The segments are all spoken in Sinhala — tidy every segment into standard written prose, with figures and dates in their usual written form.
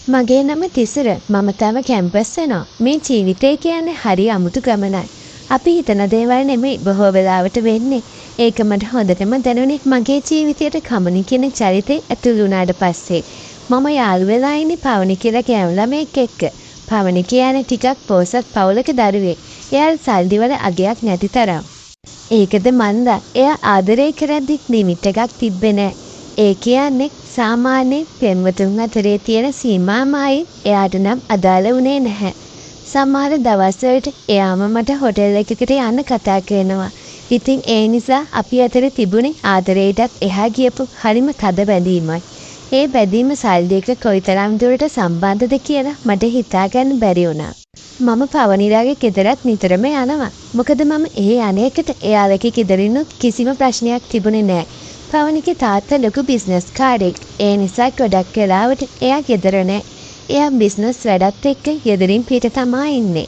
මගේ නම තිසර. මම තව කැම්පස් යනවා. මේ ජීවිතය කියන්නේ හරි අමුතු ගමනක්. අපි හිතන දේවල් නෙමෙයි බොහෝ වෙලාවට වෙන්නේ. ඒක මට හොඳටම දැනුනේ මගේ ජීවිතයට කමනි කියන චරිතේ ඇතුළු වුණාට පස්සේ. මම යාළු වෙලා ඉන්නේ පවනි කියලා ගෑනු ළමයෙක් එක්ක. පවනි කියන්නේ ටිකක් පොසත් පවුලක දරුවෙක්. එයාට සල්ලි වල අගයක් නැති තරම්. ඒකද මන්දා එයා ආදරය කරද්දි ලිමිට් එකක් තිබ්බේ නෑ. ඒ කියන්නේ සාමාන්‍ය පෙම්වතුන් අතරේ තියෙන සීමාමයි එයාට නම් අදාළ වුණේ නැහැ. සමහර දවස්වලට එයාම මට හොටෙල් එකකට යන්න කතා කරනවා. ඉතින් ඒ නිසා අපි අතර තිබුණේ ආදරයටත් එහා ගියපු හරිම තද බැඳීමයි. ඒ බැඳීම සල්ලි එක කොයිතරම් දුරට සම්බන්ධද කියලා මට හිතාගන්න බැරි වුණා. මම පවනිලාගේ ගෙදරත් නිතරම යනවා. මොකද මම ඒ අනේකට එයාලගේ ගෙදරිනුත් කිසිම ප්‍රශ්නයක් තිබුණේ නෑ. පවනිගේ තාත්තා ලොකු බිස්නස් කාරෙක්. ඒ නිසා ගොඩක් වෙලාවට එයා ගෙදර නෑ. එයා බිස්නස් වැඩත් එක්ක ගෙදරින් පිට තමයි ඉන්නේ.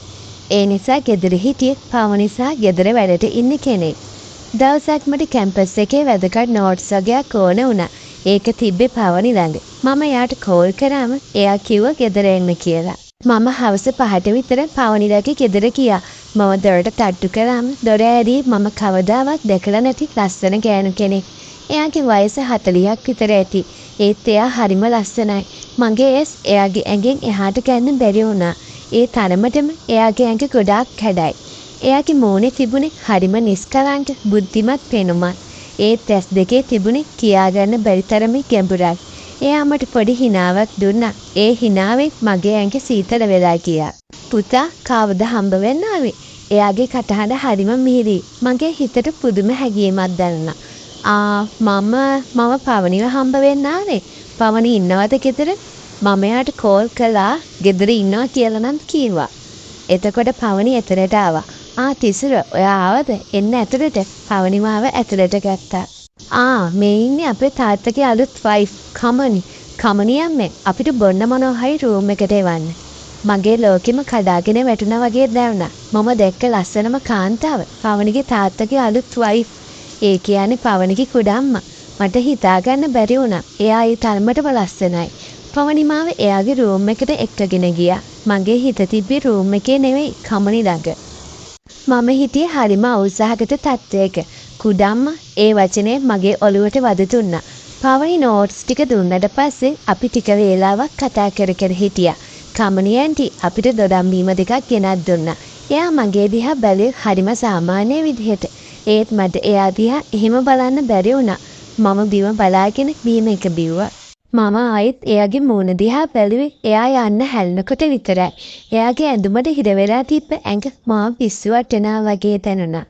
ඒ නිසා ගෙදර හිටියේ පවනිසා ගෙදර වැඩට ඉන්න කෙනෙක්. දවසක් මට කැම්පස් එකේ වැදගත් නෝට්ස් වගේක් ඕන වුණා. ඒක තිබ්බේ පවනි ළඟ. මම එයාට කෝල් කරාම එයා කිව්වා ගෙදර එන්න කියලා. මම හවස 5ට විතර පවනිලාගේ ගෙදර ගියා. මම දොරට තට්ටු කරාම දොර ඇරී මම කවදාවත් දැකලා නැති ලස්සන ගෑනු කෙනෙක්. එයාගේ වයස 40ක් විතර ඇති. ඒත් එයා හරිම ලස්සනයි. මගේ ඇස් එයාගේ ඇඟෙන් එහාට ගන්න බැරි වුණා. ඒ තරමටම එයාගේ ඇඟ ගොඩාක් කැඩයි. එයාගේ මූණේ තිබුණේ හරිම නිස්කලංක බුද්ධිමත් පෙනුමක්. ඒත් ඇස් දෙකේ තිබුණේ කියාගන්න බැරි තරමේ ගැඹුරක්. එයා මට පොඩි හිනාවක් දුන්නා. ඒ හිනාවෙන් මගේ ඇඟ සීතල වෙලා ගියා. පුතා කවද හම්බ වෙන්න ආවේ? එයාගේ කටහඬ හරිම මිහිරි. මගේ හිතට පුදුම හැඟීමක් දැනුණා. මම පවනිව හම්බ වෙන්න ආවේ. පවනි ඉන්නවද ගෙදර? මම එයාට කෝල් කළා ගෙදර ඉන්නවා කියලා නම් කිව්වා. එතකොට පවනි ඇතුළට ආවා. තිසර ඔයා ආවද? එන්න ඇතුළට. පවනි මාව ඇතුළට ගත්තා. මේ ඉන්නේ අපේ තාත්තගේ අලුත් වයිෆ් කමනි. කමනි අම්මේ අපිට බොන්න මොනවා හරි රූම් එකට එවන්න. මගේ ලෝකෙම කඩාගෙන වැටුණා වගේ දැනුණා. මම දැක්ක ලස්සනම කාන්තාව පවනිගේ තාත්තගේ අලුත් වයිෆ්. ඒ කියන්නේ පවනිගේ කුඩම්මා. මට හිතාගන්න බැරි වුණා. එයා ඒ තරමටම ලස්සනයි. පවනි මාව එයාගේ රූම් එකට එක්කගෙන ගියා. මගේ හිත තිබ්බේ රූම් එකේ නෙවෙයි කමනි ළඟ. මම හිටියේ හරිම උත්සාහගත තත්ත්වයක. කුඩම්මා ඒ වචනේ මගේ ඔළුවට වද දුන්නා. පවනි නෝට්ස් ටික දුන්නට පස්සේ අපි ටික වේලාවක් කතා කර කර හිටියා. කමනි ඇන්ටි අපිට දොඩම් බීම දෙකක් ගෙනත් දුන්නා. එයා මගේ දිහා බැලුවේ හරිම සාමාන්‍ය විදිහට. ඒත් මට එයා දිහා එහෙම බලන්න බැරි වුණා. මම බිම බලාගෙන බීම එක බිව්වා. මම ආයෙත් එයාගේ මූණ දිහා බැලුවේ එයා යන්න හැලෙනකොට විතරයි. එයාගේ ඇඳුමට හිර වෙලා තිබ්බ ඇඟ මාව පිස්සු වටනවා වගේ දැනුණා.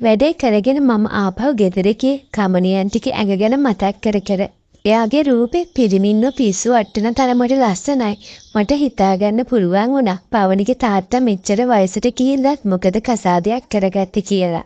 වැඩේ කරගෙන මම ආපහු ගෙදර ගියේ කමනි ඇන්ටිගේ ඇඟ ගැන මතක් කර කර. එයාගේ රූපේ පිරිමින්ව පිස්සු වටන තරමට ලස්සනයි. මට හිතාගන්න පුළුවන් වුණා පවනිගේ තාත්තා මෙච්චර වයසට ගිහිල්ලත් මොකද කසාදයක් කරගත්තේ කියලා.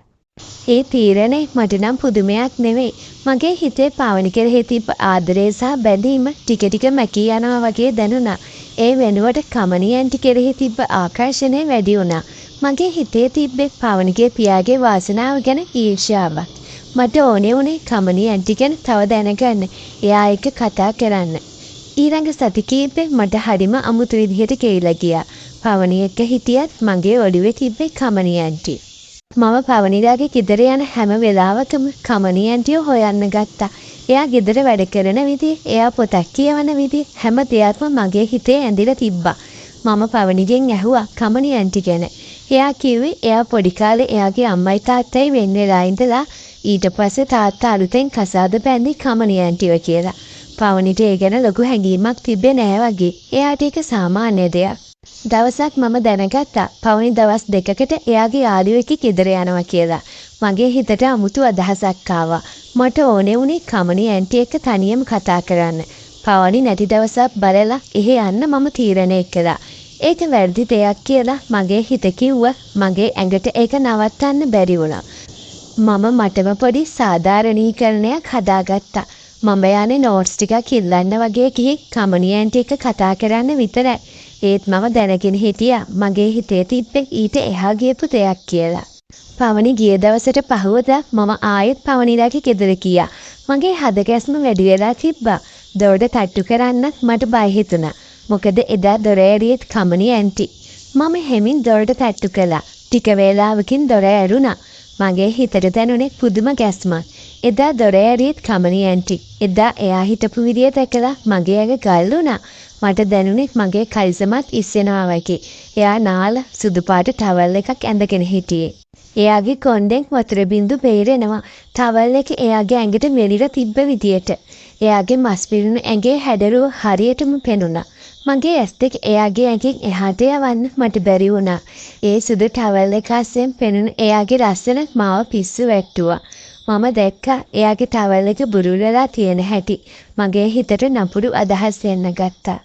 ඒ තීරණය මට නම් පුදුමයක් නෙවෙයි. මගේ හිතේ පවනි කෙරෙහි තිබ්බ ආදරය සහ බැඳීම ටික ටික මැකී යනවා වගේ දැනුණා. ඒ වෙනුවට කමනි ඇන්ටි කෙරෙහි තිබ්බ ආකර්ෂණය වැඩි වුණා. මගේ හිතේ තිබ්බේ පවනිගේ පියාගේ වාසනාව ගැන ඊර්ෂ්‍යාවක්. මට ඕනේ වුණේ කමනි ඇන්ටි ගැන තව දැනගන්න. එයා එක්ක කතා කරන්න. ඊළඟ සති කිහිපෙ මට හරිම අමුතු විදිහට කෙයිලා ගියා. පවනි එක්ක හිටියත් මගේ ඔළුවේ තිබ්බේ කමනි ඇන්ටි. මම පවනිලාගේ ගෙදර යන හැම වෙලාවකම කමනි ඇන්ටිව හොයන්න ගත්තා. එයා ගෙදර වැඩ කරන විදිහ, එයා පොතක් කියවන විදිහ හැම දෙයක්ම මගේ හිතේ ඇඳිලා තිබ්බා. මම පවනිගෙන් ඇහුවා කමනි ඇන්ටි ගැන. එයා කිව්වේ එයා පොඩි කාලේ එයාගේ අම්මයි තාත්තයි වෙන් වෙලා ඉඳලා ඊට පස්සේ තාත්තා අලුතෙන් කසාද බැඳි කමනි ඇන්ටිව කියලා. පවනිට ඒ ගැන ලොකු හැඟීමක් තිබ්බේ නෑ වගේ. එයාට ඒක සාමාන්‍ය දෙයක්. දවසක් මම දැනගත්තා පවනි දවස් 2කට එයාගේ යාළුවෙක් ගෙදර යනවා කියලා. මගේ හිතට අමුතු අදහසක් ආවා. මට ඕනේ වුණේ කමනි ඇන්ටි එක්ක තනියම කතා කරන්න. පවනි නැති දවසක් බලලා එහෙ යන්න මම තීරණය කළා. ඒක වැරදි දෙයක් කියලා මගේ හිත කිව්වා. මගේ ඇඟට ඒක නවත්තන්න බැරි වුණා. මම මටම පොඩි සාධාරණීකරණයක් හදාගත්තා. මම යන්නේ නෝට්ස් ටිකක් ඉල්ලන්න වගේ ගිහින් කමනි ඇන්ටි එක්ක කතා කරන්න විතරයි. ඒත් මම දැනගෙන හිටියා මගේ හිතේ තිබ්බේ ඊට එහා ගියපු දෙයක් කියලා. පවනි ගිය දවසට පහුවදා මම ආයෙත් පවනිලාගේ ගෙදර ගියා. මගේ හදගැස්ම වැඩි වෙලා තිබ්බා. දොරට තට්ටු කරන්නත් මට බය හිතුණා. මොකද එදා දොර ඇරියෙත් කමනි ඇන්ටි. මම හෙමින් දොරට තට්ටු කළා. ටික වේලාවකින් දොර ඇරුණා. මගේ හිතට දැනුනේ පුදුම ගැස්මක්. එදා දොර ඇරියෙත් කමනි ඇන්ටි. එදා එයා හිටපු විදිය දැකලා මගේ ඇඟ ගල් වුණා. මට දැනුනේ මගේ කයිසමත් ඉස්සෙනවා වගේ. එයා නාල සුදු පාට ටවල් එකක් ඇඳගෙන හිටියේ. එයාගේ කොණ්ඩෙන් වතුර බින්දු පේරෙනවා. ටවල් එක එයාගේ ඇඟට මෙලිලා තිබ්බ විදියට. එයාගේ මස් පිරුණු ඇඟේ හැඩරුව හරියටම පෙනුණා. මගේ ඇස් දෙක එයාගේ ඇඟෙන් එහාට යවන්න මට බැරි වුණා. ඒ සුදු ටවල් එක අස්සෙන් පෙනුණු එයාගේ රස්සන මාව පිස්සු වැට්ටුවා. මම දැක්කා එයාගේ ටවල් එක බුරුලලා තියෙන හැටි. මගේ හිතට නපුරු අදහස් එන්න ගත්තා.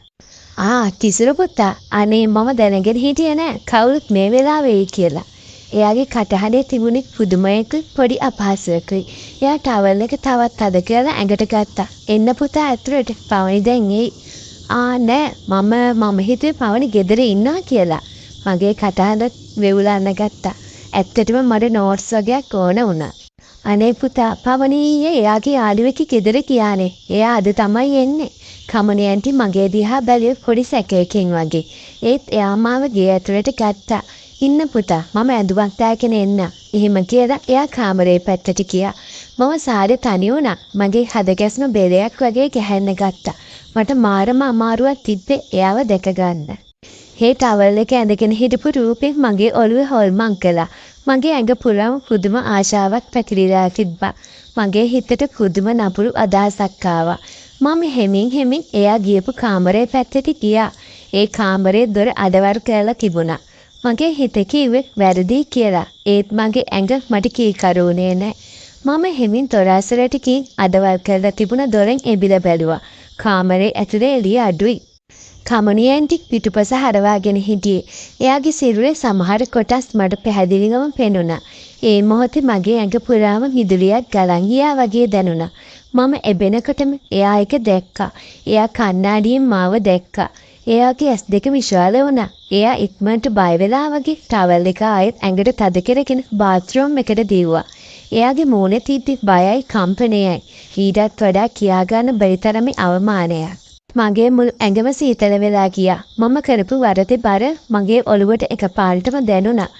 කිසුරු පුතා, අනේ මම දැනගෙන හිටියේ නෑ කවුරුත් මේ වෙලාවේ කියලා. එයාගේ කටහඬේ තිබුණේ පුදුමයක පොඩි අපහසුවකුයි. එයා ටවල් එක තවත් අද කියලා ඇඟට ගත්තා. එන්න පුතා ඇතුළට. පවනි දැන් එයි. නෑ මම හිතුවේ පවනි ගෙදර ඉන්නවා කියලා. මගේ කටහඬ වෙවුලන්න ගත්තා. ඇත්තටම මට නෝට්ස් වගේක් ඕන වුණා. අනේ පුතා, පවනි ඊයේ එයාගේ යාළුවෙක් ගෙදර ගියානේ. එයා අද තමයි එන්නේ. කමනි ඇන්ටි මගේ දිහා බැලුවේ පොඩි සැකයකින් වගේ. ඒත් එයා මාව ගේ ඇතුළට ගත්තා. ඉන්න පුතා, මම ඇඳුමක් දාගෙන එන්න. එහෙම කියලා එයා කාමරේ පැත්තට ගියා. මම සාරේ තනි වුණා. මගේ හදගැස්ම බෙරයක් වගේ ගැහෙන්න ගත්තා. මට මාරම අමාරුවක් තිබ්බේ එයාව දැක ගන්න. හේ ටවල් එක ඇඳගෙන හිටපු රූපෙන් මගේ ඔළුවේ හොල්මන් කළා. මගේ ඇඟ පුරාම පුදුම ආශාවක් පැතිරිලා තිබ්බා. මගේ හිතට පුදුම නපුරු අදහසක් ආවා. මම හෙමින් එයා ගියපු කාමරේ පැත්තට ගියා. ඒ කාමරේ දොර අඩවල් කරලා තිබුණා. මගේ හිත කිව්වේ වැරදි කියලා. ඒත් මගේ ඇඟ මට කීකරුනේ නැහැ. මම හෙමින් දොර අසලට ගිහින් අඩවල් කරලා තිබුණ දොරෙන් එබිලා බැලුවා. කාමරේ ඇතුලේ එළිය අඩුයි. කමනි ඇන්ටි පිටුපස හරවාගෙන හිටියේ. එයාගේ සිරුරේ සමහර කොටස් මට පැහැදිලිවම පෙනුණා. ඒ මොහොතේ මගේ ඇඟ පුරාම මිදුලියක් ගලන් ගියා වගේ දැනුණා. මම එබෙනකොටම එයා එක දැක්කා. එයා කණ්ණාඩියෙන් මාව දැක්කා. එයාගේ ඇස් දෙක විශාල වුණා. එයා ඉක්මනට බය වෙලා වගේ ටවල් එක ආයෙත් ඇඟට තද කරගෙන බාත්රූම් එකට දීුවා. එයාගේ මූණේ තිබ්බ බයයි කම්පනයයි. ඊටත් වඩා කියා ගන්න බැරි තරමේ අවමානයක්. මගේ මුළු ඇඟම සීතල වෙලා ගියා. මම කරපු වරදේ බර මගේ ඔළුවට එකපාරටම දැනුණා.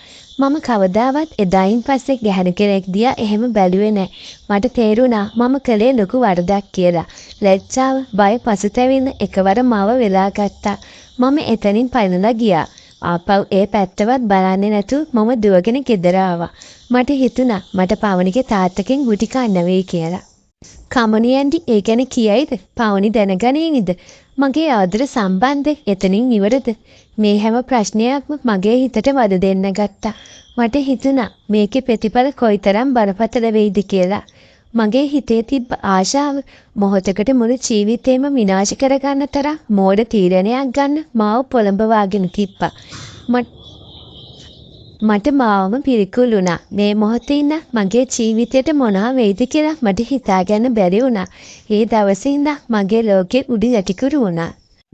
මම කවදාවත් එදායින් පස්සේ ගැහණු කෙනෙක් දිහා එහෙම බැලුවේ නැහැ. මට තේරුණා මම කළේ ලොකු වරදක් කියලා. ලැජ්ජාව, බය, පසුතැවිල්ල එකවර මාව වෙලා ගත්තා. මම එතනින් පයින්ලා ගියා. ආපහු ඒ පැත්තවත් බලන්නේ නැතුව මම දුවගෙන ගෙදර ආවා. මට හිතුණා මට පවනිගේ තාත්තගෙන් ගුටි කන්න වෙයි කියලා. කමනි ඇන්ටි ඒ ගැන කියයිද? පවනි දැනගනීනිද? මගේ ආදර සම්බන්ධය එතනින් ඉවරද? මේ හැම ප්‍රශ්නයක්ම මගේ හිතට වද දෙන්න ගත්තා. මට හිතුණා මේකේ ප්‍රතිඵල කොයිතරම් බරපතල වෙයිද කියලා. මගේ හිතේ තිබ්බ ආශාව මොහොතකට මුළු ජීවිතේම විනාශ කරගන්න තරම් මෝඩ තීරණයක් ගන්න මාව පොළඹවාගෙන තිබ්බා. මට මාවම පිරිකුල් වුණා. මේ මොහොතේ ඉන්න මගේ ජීවිතේට මොනවා වෙයිද කියලා මට හිතාගන්න බැරි වුණා. ඒ දවසේ ඉඳන් මගේ ලෝකෙ උඩු යටිකුරු වුණා.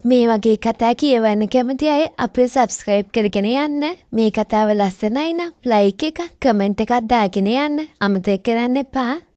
මේ වගේ කතා කියවන්න කැමති අය අපේ subscribe කරගෙන යන්න. මේ කතාව ලස්සනයි නම් like එකක්, comment එකක් දාගෙන යන්න. අමතක කරන්න එපා.